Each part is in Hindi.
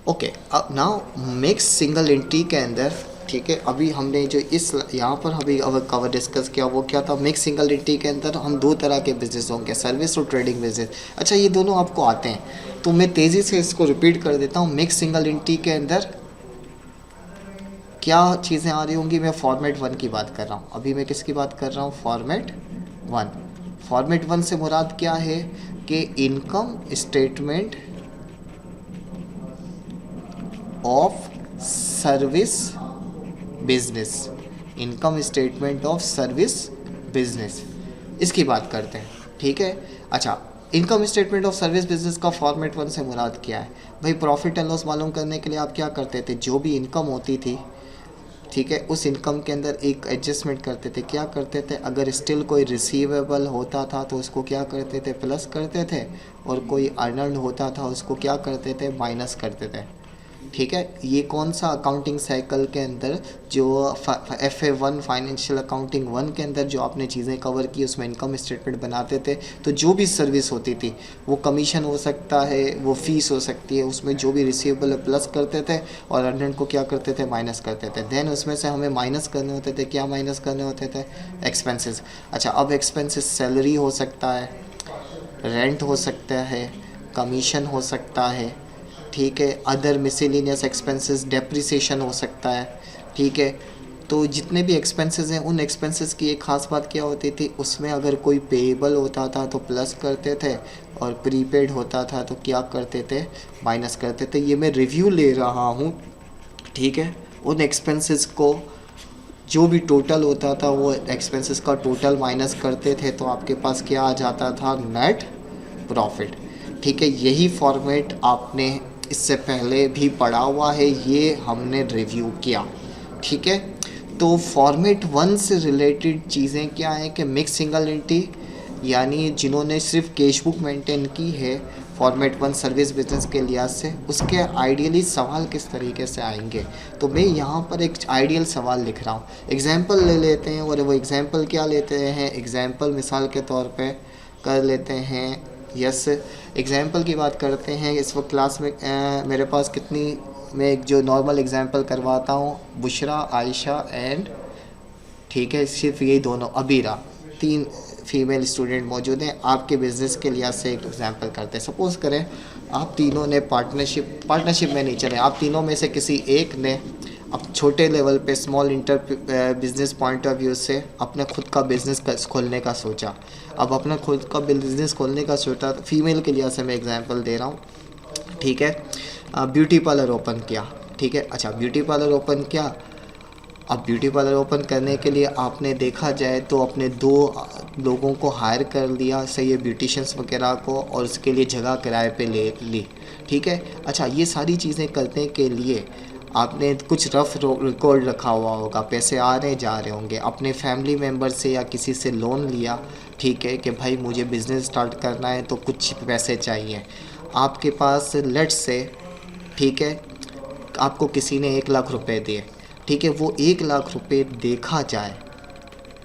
ओके, अब नाउ मिक्स सिंगल एंट्री के अंदर, ठीक है, अभी हमने जो इस यहाँ पर अभी कवर डिस्कस किया वो क्या था, मिक्स सिंगल एंट्री के अंदर हम दो तरह के बिजनेस होंगे, सर्विस और ट्रेडिंग बिजनेस। अच्छा, ये दोनों आपको आते हैं तो मैं तेज़ी से इसको रिपीट कर देता हूँ। मिक्स सिंगल एंट्री के अंदर क्या चीज़ें आ रही होंगी, मैं फॉर्मेट वन की बात कर रहा हूँ। अभी मैं किसकी बात कर रहा हूँ, फॉर्मेट वन। फॉर्मेट वन से मुराद क्या है कि income statement of service business, income statement of service business, इसकी बात करते हैं, ठीक है। अच्छा, income statement of service business का फॉर्मेट वन से मुराद क्या है भाई? प्रॉफिट एंड लॉस मालूम करने के लिए आप क्या करते थे, जो भी इनकम होती थी, ठीक है, उस इनकम के अंदर एक एडजस्टमेंट करते थे। क्या करते थे, अगर स्टिल कोई रिसीवेबल होता था तो उसको क्या करते थे, प्लस करते थे, और कोई अर्नड होता था उसको क्या करते थे, माइनस करते थे, ठीक है। ये कौन सा अकाउंटिंग साइकिल के अंदर जो FA1 फाइनेंशियल अकाउंटिंग वन के अंदर जो आपने चीज़ें कवर की, उसमें इनकम स्टेटमेंट बनाते थे। तो जो भी सर्विस होती थी, वो कमीशन हो सकता है, वो फीस हो सकती है, उसमें जो भी रिसीवेबल प्लस करते थे और अर्नेंट को क्या करते थे, माइनस करते थे। देन उसमें से हमें माइनस करने होते थे, क्या माइनस करने होते थे, एक्सपेंसेस। अच्छा, अब एक्सपेंसेस सैलरी हो सकता है, रेंट हो सकता है, कमीशन हो सकता है, ठीक है, अदर मिसलेनियस एक्सपेंसेस, डेप्रिसिएशन हो सकता है, ठीक है। तो जितने भी एक्सपेंसेस हैं, उन एक्सपेंसेस की एक ख़ास बात क्या होती थी, उसमें अगर कोई पेएबल होता था तो प्लस करते थे, और प्रीपेड होता था तो क्या करते थे, माइनस करते थे। ये मैं रिव्यू ले रहा हूँ, ठीक है। उन एक्सपेंसेस को जो भी टोटल होता था वो एक्सपेंसेस का टोटल माइनस करते थे, तो आपके पास क्या आ जाता था, नेट प्रॉफिट, ठीक है। यही फॉर्मेट आपने इससे पहले भी पढ़ा हुआ है, ये हमने रिव्यू किया, ठीक है। तो फॉर्मेट वन से रिलेटेड चीज़ें क्या हैं कि मिक्स सिंगल एंट्री, यानी जिन्होंने सिर्फ कैश बुक मेंटेन की है फॉर्मेट वन सर्विस बिजनेस के लिहाज से, उसके आइडियली सवाल किस तरीके से आएंगे। तो मैं यहाँ पर एक आइडियल सवाल लिख रहा हूँ, एग्जाम्पल ले लेते हैं, और वो एग्जाम्पल क्या लेते हैं, एग्जाम्पल मिसाल के तौर पे कर लेते हैं, यस, एग्जाम्पल की बात करते हैं। इस वक्त क्लास में मेरे पास कितनी, मैं एक जो नॉर्मल एग्जाम्पल करवाता हूँ, बुशरा, आयशा एंड, ठीक है, सिर्फ ये दोनों, अबीरा, 3 फीमेल स्टूडेंट मौजूद हैं। आपके बिज़नेस के लिहाज से एक एग्जांपल करते हैं। सपोज़ करें आप तीनों ने पार्टनरशिप में नहीं चले, आप तीनों में से किसी एक ने अब छोटे लेवल पे small inter business point of view से अपने खुद का बिज़नेस खोलने का सोचा। अब अपना खुद का बिज़नेस खोलने का सोचा, फीमेल के लिहाज से मैं एग्जांपल दे रहा हूँ, ठीक है। ब्यूटी पार्लर ओपन किया, ठीक है। अच्छा, ब्यूटी पार्लर ओपन किया। अब ब्यूटी पार्लर ओपन करने के लिए आपने देखा जाए तो अपने 2 लोगों को हायर कर लिया, सही है, ब्यूटिशियंस वगैरह को, और उसके लिए जगह किराए पे ले ली, ठीक है। अच्छा, ये सारी चीज़ें करने के लिए आपने कुछ रफ रिकॉर्ड रखा हुआ होगा, पैसे आ रहे जा रहे होंगे, अपने फैमिली मेम्बर से या किसी से लोन लिया, ठीक है, कि भाई मुझे बिज़नेस स्टार्ट करना है तो कुछ पैसे चाहिए। आपके पास लेट्स से, ठीक है, आपको किसी ने 1 लाख रुपए दिए, ठीक है। वो 1 लाख रुपए देखा जाए,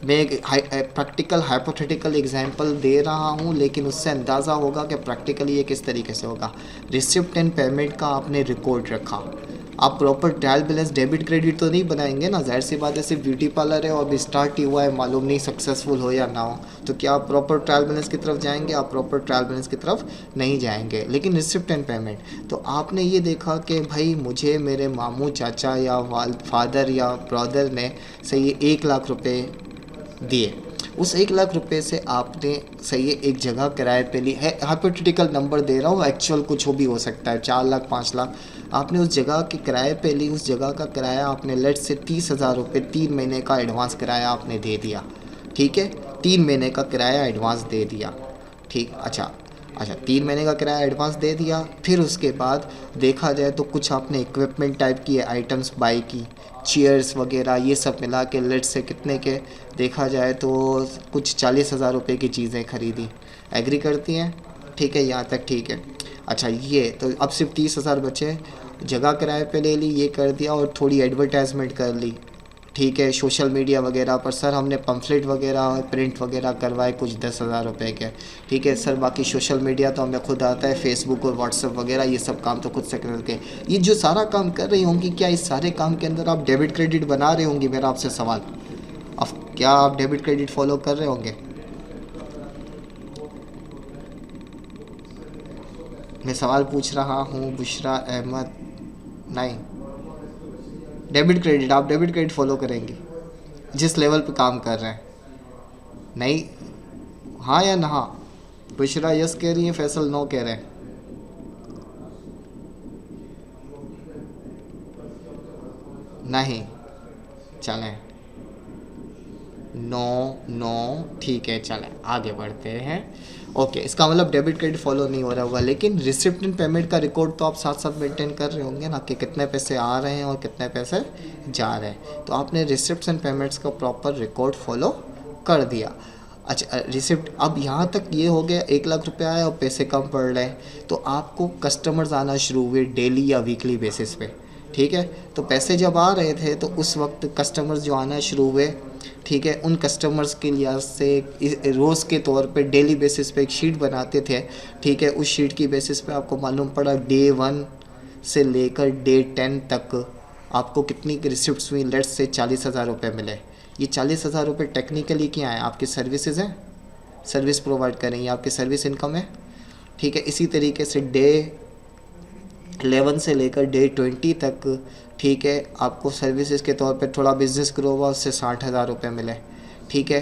मैं एक प्रैक्टिकल हाइपोथेटिकल एग्जांपल दे रहा हूँ, लेकिन उससे अंदाज़ा होगा कि प्रैक्टिकली ये किस तरीके से होगा। रिसिप्ट एंड पेमेंट का आपने रिकॉर्ड रखा, आप proper trial balance debit credit तो नहीं बनाएंगे ना, जाहिर सी बात है, सिर्फ ब्यूटी पार्लर है और अभी स्टार्ट ही हुआ है, मालूम नहीं सक्सेसफुल हो या ना हो, तो क्या आप प्रॉपर ट्रायल बैलेंस की तरफ जाएंगे? आप प्रॉपर ट्रायल बैलेंस की तरफ नहीं जाएंगे। लेकिन रिसिप्ट एंड पेमेंट, तो आपने ये देखा कि भाई मुझे मेरे मामू, चाचा या फादर या ब्रदर ने सही 1 लाख रुपए दिए, उस 1 लाख रुपए से आपने सही है एक जगह किराए पे ली है, हाइपोथेटिकल नंबर दे रहा हूँ, एक्चुअल कुछ भी हो सकता है, 4 लाख 5 लाख आपने उस जगह के किराए पे ली। उस जगह का किराया आपने लेट से 30,000 रुपये 3 महीने का एडवांस किराया आपने दे दिया, ठीक है, 3 महीने का किराया एडवांस दे दिया, ठीक। अच्छा, 3 महीने का किराया एडवांस दे दिया। फिर उसके बाद देखा जाए तो कुछ आपने इक्विपमेंट टाइप की आइटम्स बाई की, चेयर्स वगैरह, ये सब मिला के लेट से कितने के, देखा जाए तो कुछ 40,000 रुपये की चीज़ें खरीदी। एग्री करती हैं? ठीक है, यहाँ तक ठीक है। अच्छा, ये तो अब सिर्फ 30,000 बचे, जगह किराए पे ले ली, ये कर दिया, और थोड़ी एडवर्टाइजमेंट कर ली, ठीक है, सोशल मीडिया वगैरह पर सर हमने पम्फलेट वगैरह प्रिंट वगैरह करवाए कुछ 10,000 रुपये के, ठीक है सर। बाकी सोशल मीडिया तो हमें खुद आता है, फेसबुक और व्हाट्सअप वगैरह ये सब काम तो खुद से करके, ये जो सारा काम कर रही होंगी, क्या इस सारे काम के अंदर आप डेबिट क्रेडिट बना रहे होंगी? मेरा आपसे सवाल, अब क्या आप डेबिट क्रेडिट फॉलो कर रहे होंगे? मैं सवाल पूछ रहा हूँ बुशरा अहमद, नहीं डेबिट क्रेडिट, आप डेबिट क्रेडिट फॉलो करेंगे जिस लेवल पे काम कर रहे हैं? नहीं, हाँ या ना? बुशरा यस कह रही है, फैसल नो कह रहे हैं। नहीं, चलें, नो नो, ठीक है चलें आगे बढ़ते हैं। ओके, इसका मतलब डेबिट क्रेडिट फॉलो नहीं हो रहा होगा, लेकिन रिसिप्ट एंड पेमेंट का रिकॉर्ड तो आप साथ साथ मेंटेन कर रहे होंगे ना, कि कितने पैसे आ रहे हैं और कितने पैसे जा रहे हैं। तो आपने रिसिप्ट्स एंड पेमेंट्स का प्रॉपर रिकॉर्ड फॉलो कर दिया। अच्छा, रिसिप्ट, अब यहाँ तक ये हो गया 1,00,000 रुपये आया और पैसे कम पड़ रहे हैं, तो आपको कस्टमर्स आना शुरू हुए डेली या वीकली बेसिस पे, ठीक है। तो पैसे जब आ रहे थे तो उस वक्त कस्टमर्स जो आना शुरू हुए, ठीक है, उन कस्टमर्स के लिए से रोज़ के तौर पे डेली बेसिस पे एक शीट बनाते थे, ठीक है। उस शीट की बेसिस पे आपको मालूम पड़ा डे 1 से लेकर डे 10 तक आपको कितनी रिसिप्ट्स हुई, लेट्स से 40,000 रुपये मिले। ये 40,000 रुपये टेक्निकली क्या है? आपकी सर्विसेज हैं, सर्विस प्रोवाइड करें, ये आपकी सर्विस इनकम है, ठीक है। इसी तरीके से डे 11 से लेकर डे 20 तक, ठीक है, आपको सर्विसेज के तौर पे थोड़ा बिजनेस ग्रो हुआ, उससे 60,000 रुपये मिले, ठीक है।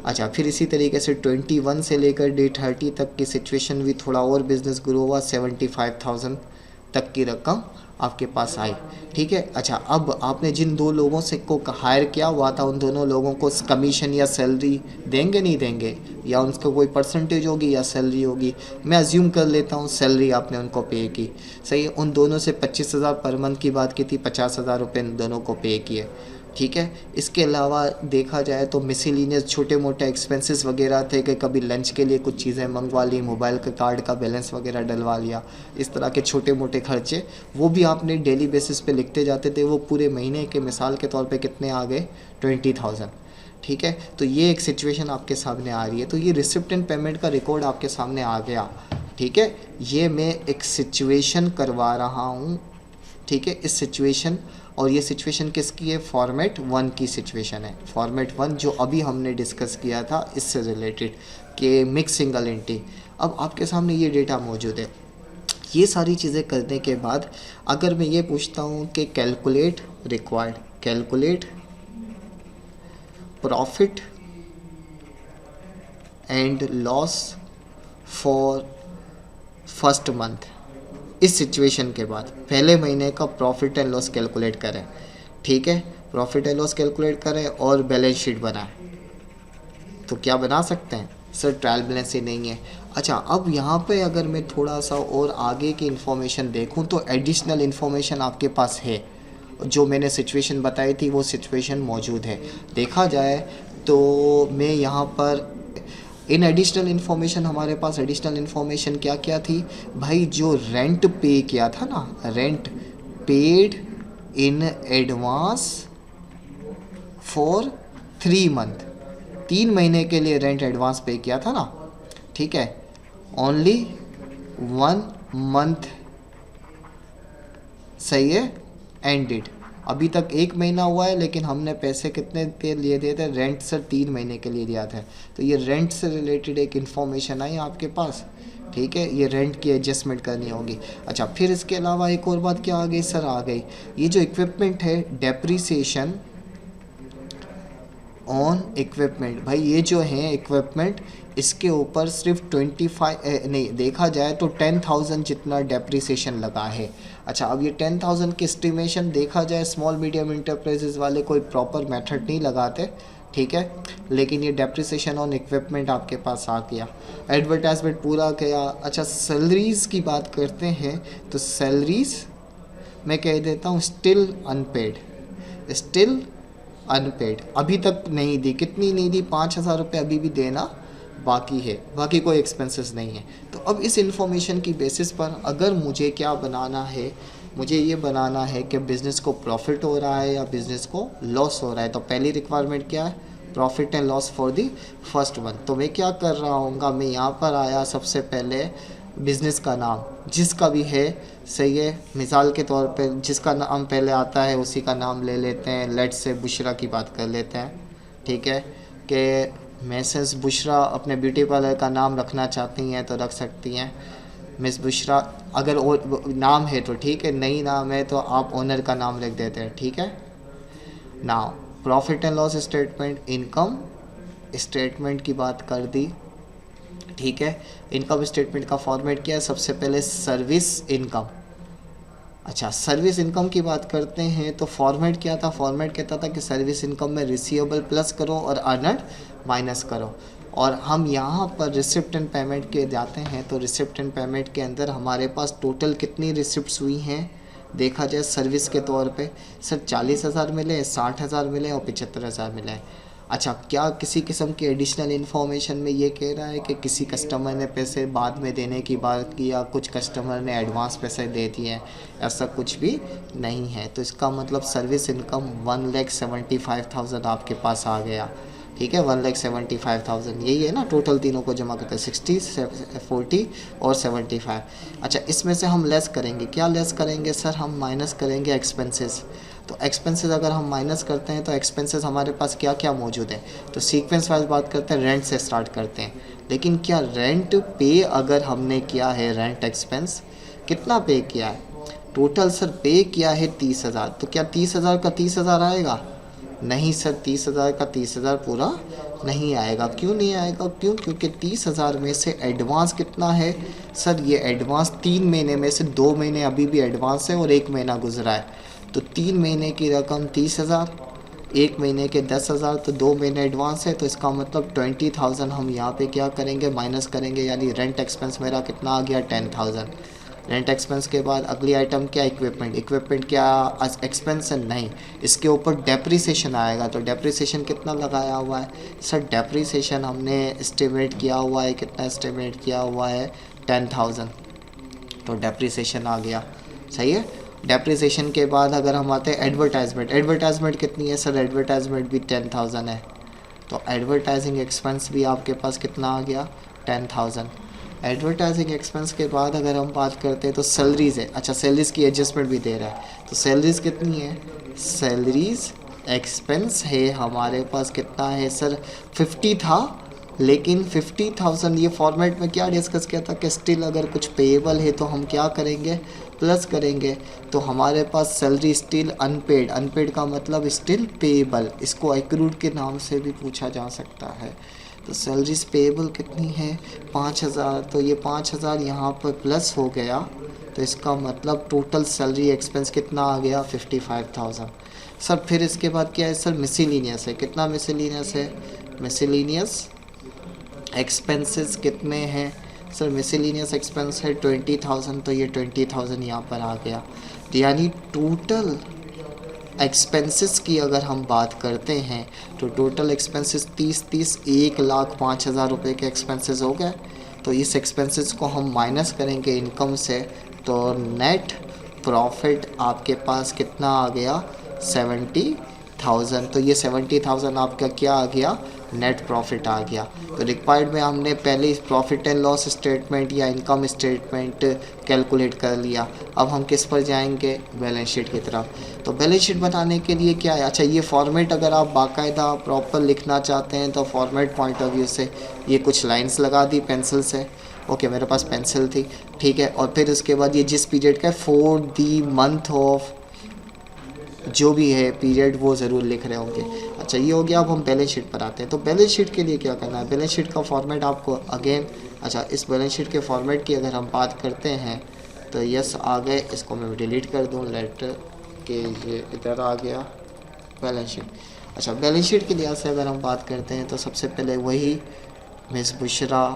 अच्छा, फिर इसी तरीके से 21 से लेकर डे 30 तक की सिचुएशन भी थोड़ा और बिजनेस ग्रो हुआ, 75,000 तक की रकम आपके पास आई, ठीक है। अच्छा, अब आपने जिन 2 लोगों से को हायर किया हुआ था, उन दोनों लोगों को कमीशन या सैलरी देंगे नहीं देंगे, या उनका कोई परसेंटेज होगी या सैलरी होगी? मैं अज्यूम कर लेता हूँ सैलरी आपने उनको पे की, सही है। उन दोनों से 25,000 पर मंथ की बात की थी, 50,000 रुपये दोनों को पे किए, ठीक है। इसके अलावा देखा जाए तो मिसलिनियस छोटे मोटे एक्सपेंसेस वगैरह थे, कि कभी लंच के लिए कुछ चीज़ें मंगवा ली, मोबाइल के कार्ड का बैलेंस वगैरह डलवा लिया, इस तरह के छोटे मोटे खर्चे वो भी आपने डेली बेसिस पे लिखते जाते थे। वो पूरे महीने के मिसाल के तौर पे कितने आ गए? 20,000, ठीक है। तो ये एक सिचुएशन आपके सामने आ रही है, तो ये रिसिप्ट एंड पेमेंट का रिकॉर्ड आपके सामने आ गया, ठीक है। ये मैं एक सिचुएशन करवा रहा हूँ, ठीक है, इस सिचुएशन, और ये सिचुएशन किसकी है? फॉर्मेट 1 की सिचुएशन है। फॉर्मेट 1 जो अभी हमने डिस्कस किया था इससे रिलेटेड, कि मिक्स सिंगल एंट्री। अब आपके सामने ये डेटा मौजूद है। ये सारी चीज़ें करने के बाद अगर मैं ये पूछता हूँ कि calculate required, calculate profit and loss for first month, इस सिचुएशन के बाद पहले महीने का प्रॉफिट एंड लॉस कैलकुलेट करें, ठीक है। प्रॉफिट एंड लॉस कैलकुलेट करें और बैलेंस शीट बनाएं, तो क्या बना सकते हैं? सर ट्रायल बैलेंस ही नहीं है। अच्छा, अब यहाँ पे अगर मैं थोड़ा सा और आगे की इन्फॉर्मेशन देखूँ तो एडिशनल इन्फॉर्मेशन आपके पास है, जो मैंने सिचुएशन बताई थी वो सिचुएशन मौजूद है। देखा जाए तो मैं यहाँ पर इन एडिशनल इन्फॉर्मेशन, हमारे पास एडिशनल इन्फॉर्मेशन क्या क्या थी भाई? जो रेंट पे किया था ना, rent paid in advance for 3 month, 3 महीने के लिए रेंट एडवांस पे किया था ना, ठीक है। ओनली 1 मंथ, सही है, एंडेड। अभी तक 1 महीना हुआ है, लेकिन हमने पैसे कितने के लिए दिए थे? रेंट सर 3 महीने के लिए दिया था। तो ये रेंट से रिलेटेड एक इन्फॉर्मेशन आई आपके पास, ठीक है। ये रेंट की एडजस्टमेंट करनी होगी। अच्छा, फिर इसके अलावा एक और बात क्या आ गई सर? आ गई ये जो इक्विपमेंट है, डेप्रीसिएशन ऑन इक्विपमेंट। भाई ये जो है इक्विपमेंट, इसके ऊपर सिर्फ 25 नहीं, देखा जाए तो 10,000 जितना डेप्रीसिएशन लगा है। अच्छा, अब ये 10,000 की एस्टिमेशन देखा जाए, स्मॉल मीडियम इंटरप्राइजेज वाले कोई प्रॉपर मेथड नहीं लगाते, ठीक है। लेकिन ये डेप्रीसिएशन ऑन इक्विपमेंट आपके पास आ गया, एडवर्टाइजमेंट पूरा किया। अच्छा, सैलरीज़ की बात करते हैं तो सैलरीज़ मैं कह देता हूँ स्टिल अनपेड, स्टिल अनपेड, अभी तक नहीं दी। कितनी नहीं दी? 5,000 रुपये अभी भी देना बाकी है, बाकी कोई एक्सपेंसेस नहीं है। तो अब इस इंफॉर्मेशन की बेसिस पर अगर मुझे क्या बनाना है मुझे ये बनाना है कि बिज़नेस को प्रॉफिट हो रहा है या बिज़नेस को लॉस हो रहा है। तो पहली रिक्वायरमेंट क्या है, profit and loss for the first one. तो मैं क्या कर रहा हूँ, मैं यहाँ पर आया, सबसे पहले बिज़नेस का नाम जिसका भी है, सही है, मिसाल के तौर पे जिसका नाम पहले आता है उसी का नाम ले लेते हैं। लेट्स से बुशरा की बात कर लेते हैं, ठीक है, कि मिसेस बुशरा अपने ब्यूटी पार्लर का नाम रखना चाहती हैं तो रख सकती हैं, मिस बुशरा। अगर नाम है तो ठीक है, नहीं नाम है तो आप ओनर का नाम लिख देते हैं, ठीक है। Now profit and loss statement, income statement की बात कर दी, ठीक है। इनकम स्टेटमेंट का फॉर्मेट क्या है, सबसे पहले सर्विस इनकम। अच्छा, सर्विस इनकम की बात करते हैं तो फॉर्मेट क्या था, फॉर्मेट कहता था कि सर्विस इनकम में रिसीवेबल प्लस करो और अर्नड माइनस करो। और हम यहाँ पर रिसिप्ट एंड पेमेंट के जाते हैं तो रिसिप्ट एंड पेमेंट के अंदर हमारे पास टोटल कितनी रिसिप्ट्स हुई हैं, देखा जाए सर्विस के तौर पे, सर 40,000 मिले, 60,000 मिले और 75,000 मिले। अच्छा, क्या किसी किस्म की एडिशनल इन्फॉर्मेशन में ये कह रहा है कि किसी कस्टमर ने पैसे बाद में देने की बात की या कुछ कस्टमर ने एडवांस पैसे दे दिए, ऐसा कुछ भी नहीं है। तो इसका मतलब सर्विस इनकम 1,75,000 आपके पास आ गया, ठीक है। 1,75,000 यही है ना, टोटल तीनों को जमा करते हैं 60, 40 और 75। अच्छा, इसमें से हम लेस करेंगे, क्या लेस करेंगे सर, हम माइनस करेंगे एक्सपेंसेस। तो एक्सपेंसेस अगर हम माइनस करते हैं तो एक्सपेंसेस हमारे पास क्या क्या मौजूद है, तो सीक्वेंस वाइज बात करते हैं, रेंट से स्टार्ट करते हैं। लेकिन क्या रेंट पे अगर हमने किया है, रेंट एक्सपेंस कितना पे किया है, टोटल सर पे किया है 30,000, तो क्या 30,000 का 30,000 आएगा, नहीं सर 30,000 का 30,000 पूरा नहीं आएगा। क्यों नहीं आएगा, क्योंकि 30,000 में से एडवांस कितना है सर, ये एडवांस 3 महीने में से 2 महीने अभी भी एडवांस है और 1 महीना गुजरा है। तो 3 महीने की रकम 30,000, 1 महीने के 10,000, तो 2 महीने एडवांस है। तो इसका मतलब 20,000 हम यहाँ पे क्या करेंगे, माइनस करेंगे, यानी रेंट एक्सपेंस मेरा कितना आ गया, 10,000। रेंट एक्सपेंस के बाद अगली आइटम क्या, इक्विपमेंट। इक्विपमेंट क्या एक्सपेंस है, नहीं, इसके ऊपर डेप्रिसिएशन आएगा। तो डेप्रिसिएशन कितना लगाया हुआ है सर, डेप्रिसिएशन हमने एस्टिमेट किया हुआ है, कितना एस्टिमेट किया हुआ है, 10,000। तो डेप्रिसिएशन आ गया, सही है। डेप्रिसिएशन के बाद अगर हम आते हैं एडवर्टाइजमेंट, एडवर्टाइजमेंट कितनी है सर, एडवर्टाइजमेंट भी 10,000 है। तो एडवर्टाइजिंग एक्सपेंस भी आपके पास कितना आ गया, 10,000। एडवर्टाइजिंग एक्सपेंस के बाद अगर हम बात करते हैं तो सैलरीज़ है। अच्छा, सैलरीज़ की एडजस्टमेंट भी दे रहा है, तो सैलरीज़ कितनी है, सैलरीज़ एक्सपेंस है हमारे पास कितना है सर, 50 था, लेकिन 50,000 ये फॉर्मेट में क्या डिस्कस किया था कि स्टिल अगर कुछ पेएबल है तो हम क्या करेंगे, प्लस करेंगे। तो हमारे पास सैलरी स्टिल अनपेड, अनपेड का मतलब स्टिल पेएबल, इसको एक्रूड के नाम से भी पूछा जा सकता है। तो सैलरीज पेएबल कितनी है, 5,000, तो ये 5,000 यहाँ पर प्लस हो गया, तो इसका मतलब टोटल सैलरी एक्सपेंस कितना आ गया, 55,000। सर फिर इसके बाद क्या है सर, मिसलिनियस है, कितना मिसलिनियस है, मिसलिनियस एक्सपेंसेस कितने हैं सर, मिसलिनियस एक्सपेंस है 20,000, तो ये 20,000 यहाँ पर आ गया। यानी टोटल एक्सपेंसेस की अगर हम बात करते हैं तो टोटल एक्सपेंसेस 30 1,05,000 रुपये के एक्सपेंसेस हो गए। तो इस एक्सपेंसेस को हम माइनस करेंगे इनकम से, तो नेट प्रॉफिट आपके पास कितना आ गया, 70,000। तो ये 70,000 आपका क्या आ गया, नेट प्रॉफिट आ गया। तो रिक्वायर्ड में हमने पहले प्रॉफिट एंड लॉस स्टेटमेंट या इनकम स्टेटमेंट कैलकुलेट कर लिया। अब हम किस पर जाएंगे, बैलेंस शीट की तरफ। तो बैलेंस शीट बनाने के लिए क्या है, अच्छा ये फॉर्मेट अगर आप बाकायदा प्रॉपर लिखना चाहते हैं तो फॉर्मेट पॉइंट ऑफ व्यू से ये कुछ लाइंस लगा दी पेंसिल से, ओके मेरे पास पेंसिल थी, ठीक है। और फिर उसके बाद ये जिस पीरियड का फॉर दी मंथ ऑफ जो भी है पीरियड वो ज़रूर लिख रहे होंगे। अच्छा ये हो गया, अब हम बैलेंस शीट पर आते हैं। तो बैलेंस शीट के लिए क्या करना है, बैलेंस शीट का फॉर्मेट आपको अगेन, अच्छा इस बैलेंस शीट के फॉर्मेट की अगर हम बात करते हैं तो यस आ गए, इसको मैं डिलीट कर दूँ लेटर के, ये इधर आ गया बैलेंस शीट। अच्छा बैलेंस शीट के लिहाज से अगर हम बात करते हैं तो सबसे पहले वही मिस बुशरा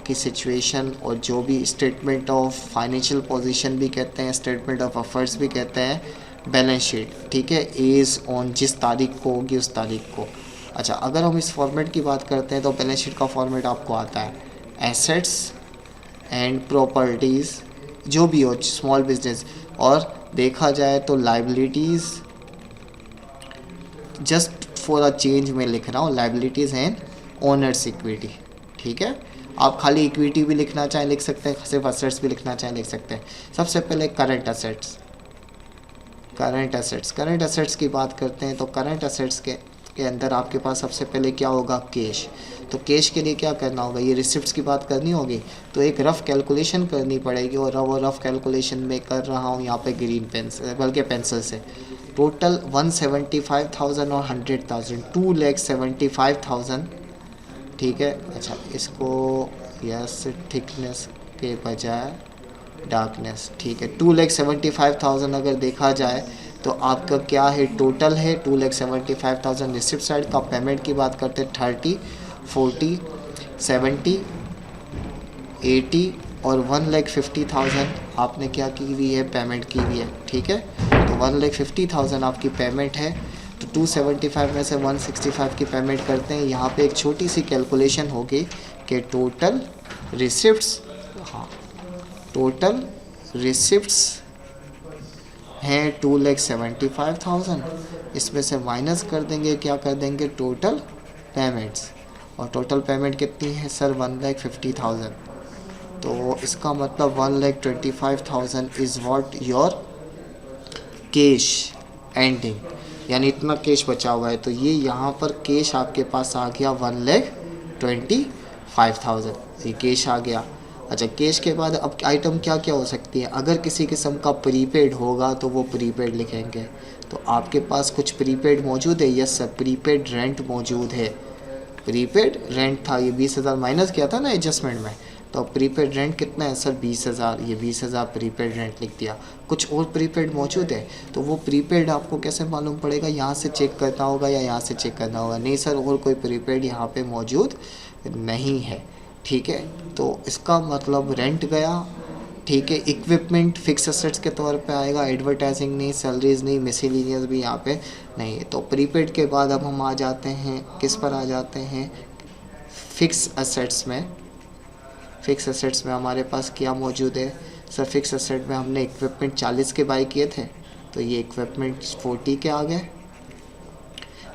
की सिचुएशन और जो भी स्टेटमेंट ऑफ फाइनेंशियल पोजीशन भी कहते हैं, स्टेटमेंट ऑफ अफेयर्स भी कहते हैं, बैलेंस शीट, ठीक है, इज़ ऑन जिस तारीख को होगी उस तारीख को। अच्छा अगर हम इस फॉर्मेट की बात करते हैं तो बैलेंस शीट का फॉर्मेट आपको आता है एसेट्स एंड प्रॉपर्टीज़ जो भी हो, स्मॉल बिजनेस और देखा जाए तो liabilities, just for a change मैं लिख रहा हूँ लाइबिलिटीज़ एंड ओनर्स इक्विटी। ठीक है, आप खाली इक्विटी भी लिखना चाहें लिख सकते हैं, सिर्फ असेट्स भी लिखना चाहें लिख सकते हैं। सबसे पहले करंट असेट्स, करंट असेट्स की बात करते हैं तो करंट असेट्स के अंदर आपके पास सबसे पहले क्या होगा, कैश। तो कैश के लिए क्या करना होगा, ये रिसिप्ट्स की बात करनी होगी, तो एक रफ़ कैलकुलेशन करनी पड़ेगी, और वो रफ़ कैलकुलेशन में कर रहा हूँ यहाँ पे ग्रीन पेन से, बल्कि पेंसिल से। टोटल 175,000 और 100,000, 2,75,000। ठीक है, अच्छा इसको यस थिकनेस के बजाय डार्कनेस, ठीक है, 2,75,000 अगर देखा जाए तो आपका क्या है, टोटल है 2,75,000। रिसिप्ट साइड का पेमेंट की बात करते हैं 30, 40, 70, 80 और 1,50,000 आपने क्या की हुई है, पेमेंट की हुई है। ठीक है, तो 1,50,000 आपकी पेमेंट है, तो 275 में से 165 की पेमेंट करते हैं। यहाँ पे एक छोटी सी कैलकुलेशन होगी कि टोटल रिसिप्ट्स, हाँ टोटल रिसिप्ट्स हैं 2,75,000, इसमें से माइनस कर देंगे, क्या कर देंगे, टोटल पेमेंट्स, और टोटल पेमेंट कितनी है सर, 1,50,000। तो इसका मतलब 1,25,000 is what your cash ending, यानी इतना कैश बचा हुआ है। तो ये यहाँ पर कैश आपके पास आ गया 1,25,000, ये कैश आ गया। अच्छा, कैश के बाद अब आइटम क्या क्या हो सकती है, अगर किसी किस्म का प्रीपेड होगा तो वो प्रीपेड लिखेंगे। तो आपके पास कुछ प्रीपेड मौजूद है, यस सर, प्रीपेड रेंट मौजूद है। प्रीपेड रेंट था, ये 20,000 माइनस किया था ना एडजस्टमेंट में, तो प्रीपेड रेंट कितना है सर, 20,000, ये 20,000 प्रीपेड रेंट लिख दिया। कुछ और प्रीपेड मौजूद है, तो वो प्रीपेड आपको कैसे मालूम पड़ेगा, यहाँ से चेक करना होगा या यहाँ से चेक करना होगा, नहीं सर और कोई प्रीपेड यहाँ पे मौजूद नहीं है। ठीक है, तो इसका मतलब रेंट गया। ठीक है, इक्विपमेंट फिक्स एसेट्स के तौर पे आएगा, एडवर्टाइजिंग नहीं, सैलरीज नहीं, मिसलेनियस भी यहाँ पे नहीं है। तो प्रीपेड के बाद अब हम आ जाते हैं, किस पर आ जाते हैं, फिक्स एसेट्स में। फिक्स एसेट्स में हमारे पास क्या मौजूद है सर, फिक्स एसेट में हमने इक्विपमेंट 40 के बाई किए थे, तो ये इक्विपमेंट 40 के आ गए,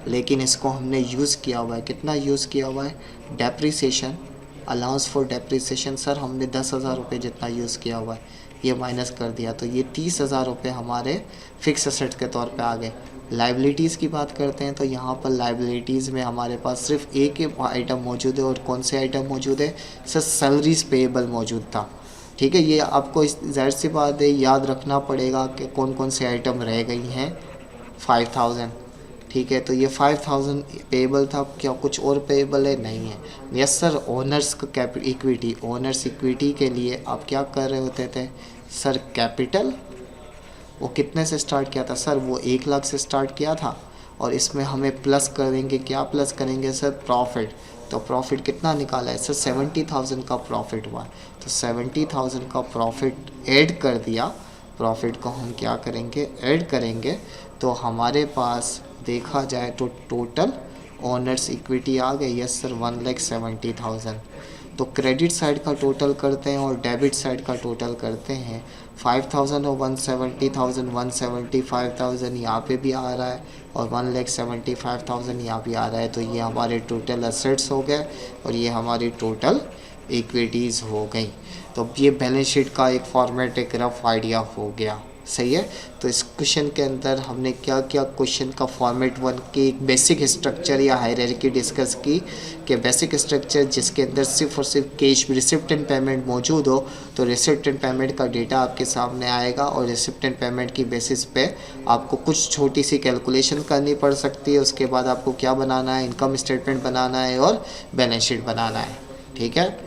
लेकिन इसको हमने यूज़ किया हुआ है, कितना यूज़ किया हुआ है, depreciation, allowance for depreciation sir हमने 10,000 रुपये जितना यूज़ किया हुआ है, ये माइनस कर दिया, तो ये 30,000 रुपये हमारे फिक्स एसेट के तौर पे आ गए। लाइबिलिटीज़ की बात करते हैं तो यहाँ पर लाइबिलिटीज़ में हमारे पास सिर्फ एक ही आइटम मौजूद है, और कौन से आइटम मौजूद है सर, सैलरीज पेएबल मौजूद था। ठीक है, ये आपको इस ज़ाहिर सी बात है याद रखना पड़ेगा कि कौन कौन से आइटम रह गई हैं, 5,000। ठीक है, तो ये 5,000 पेएबल था, क्या कुछ और पेएबल है, नहीं है। यस सर, ओनर्स का इक्विटी, ओनर्स इक्विटी के लिए आप क्या कर रहे होते थे सर, कैपिटल, वो कितने से स्टार्ट किया था सर, वो 1 लाख से स्टार्ट किया था, और इसमें हमें प्लस करेंगे, क्या प्लस करेंगे सर, प्रॉफिट। तो प्रॉफिट कितना निकाला है सर, 70,000 का प्रॉफिट हुआ, तो 70,000 का प्रॉफिट ऐड कर दिया। प्रॉफिट को हम क्या करेंगे, ऐड करेंगे, तो हमारे पास देखा जाए तो टोटल ओनर्स इक्विटी आ गई, यस सर, 1,70,000। तो क्रेडिट साइड का टोटल करते हैं और डेबिट साइड का टोटल करते हैं, 5,000 और 170,000, 175,000 यहाँ पे भी आ रहा है, और 1,75,000 यहाँ भी आ रहा है, तो ये हमारे टोटल एसेट्स हो गए और ये हमारी टोटल इक्विटीज़ हो गई। तो ये बैलेंस शीट का एक फॉर्मेट, एक रफ आइडिया हो गया, सही है। तो इस क्वेश्चन के अंदर हमने क्या क्या क्वेश्चन का फॉर्मेट 1 की एक बेसिक स्ट्रक्चर या हायरार्की डिस्कस की, कि बेसिक स्ट्रक्चर जिसके अंदर सिर्फ और सिर्फ कैश रिसिप्ट एंड पेमेंट मौजूद हो, तो रिसिप्ट एंड पेमेंट का डेटा आपके सामने आएगा, और रिसिप्ट एंड पेमेंट की बेसिस पे आपको कुछ छोटी सी कैलकुलेशन करनी पड़ सकती है। उसके बाद आपको क्या बनाना है, इनकम स्टेटमेंट बनाना है और बैलेंस शीट बनाना है। ठीक है।